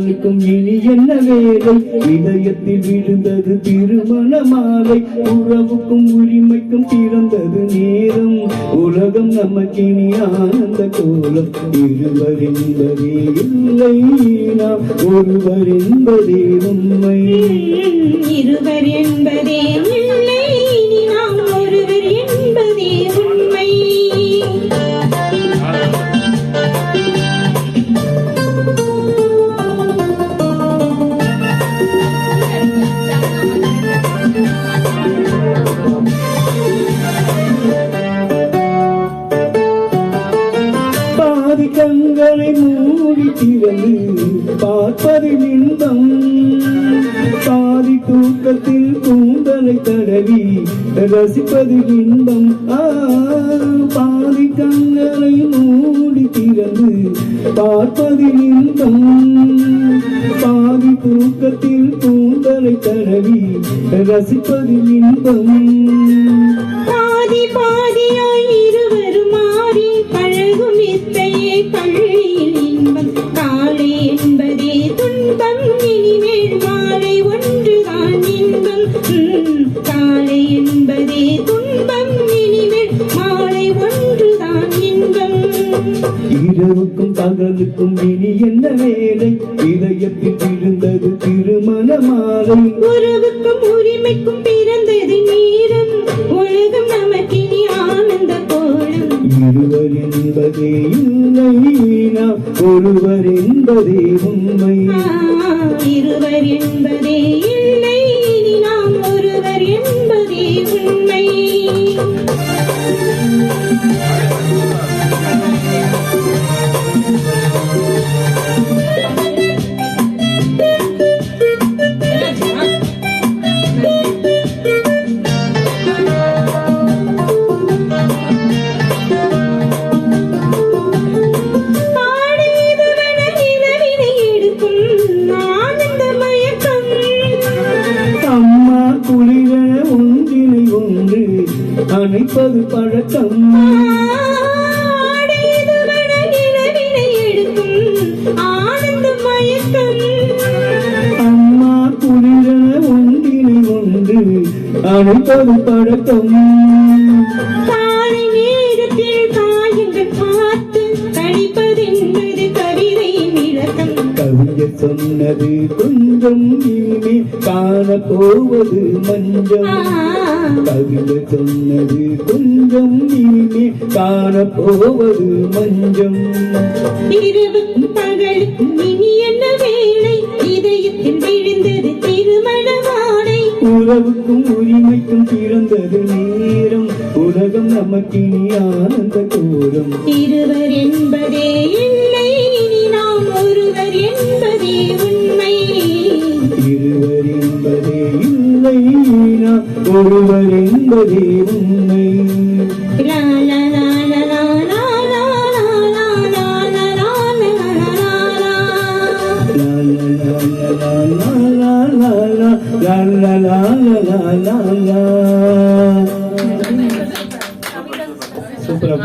பகலுக்கும் இனி என்ன வேலை? இதயத்தில் விழுந்தது திருமண மாலை. உறவுக்கும் உரிமைக்கும் பிறந்தது நேரம். உலகம் நமக்கினி ஆனந்த கோலம். இருவர் என்பதே இல்லை, நாம் ஒருவர் என்பதே உண்மை. இருவர் என்பதே இல்லை, நாம் ஒருவர் என்பதே உண்மை. பாதி கண்களை மூடி திறந்து பார்ப்பதில் இன்பம். பாதி தூக்கத்தில் கூந்தலை தடவி ரசிப்பதில் இன்பம். பாதி கண்களை மூடி திறந்து பார்ப்பதில் இன்பம். பாதி தூக்கத்தில் கூந்தலை தடவி ரசிப்பதில் இன்பம். பாதி பாதியாய் இருவரும் மாறி பழகும் இத்தையே பள்ளியில் இன்பம். காலை என்பதே துன்பம், இனிமேல் மாலை ஒன்றுதான் இன்பம். காலை என்பதே துன்பம், இனிமேல் மாலை ஒன்றுதான் இன்பம். இரவுக்கும் பகலுக்கும் இனி என்ன வேலை? இதயத்தில் விழுந்தது திருமண மாலை. உறவுக்கும் உரிமைக்கும் பிறந்தது நேரம். உலகம் நமக்கினி ஆனந்த கோலம். இருவர் என்பதே இல்லை, நாம் ஒருவர் என்பதே உண்மை. இருவர் என்பதே இல்லை, நாம் ஒருவர் என்பதே உண்மை. அணைப்பது பழக்கம். அம்மா குளிரென ஒன்றினை ஒன்று அணைப்பது பழக்கம். காலை நேரத்தில் காயங்கள் பார்த்து கழிப்பதென்பது கவிதையின் விளக்கம். கவிஞர் சொன்னது கொஞ்சம், இனிமே காண போவது மஞ்சள். கவிஞர் சொன்னது கொஞ்சம், இனிமே காண போவது மஞ்சம். இரவுக்கும் பகலுக்கும் இனி என்ன வேலை? இதயத்தில் விழுந்தது திருமண மாலை. உறவுக்கும் உரிமைக்கும் பிறந்தது நேரம். உலகம் நமக்கினி ஆனந்த கோலம். இருவர் என்பதே இல்லை, நாம் ஒருவர் என்பதே உண்மை. இருவர் என்பதே இல்லை, நாம் ஒருவர் என்பதே உண்மை. லா லா லா லா லா லா லா லா லா லா லா சூப்பரா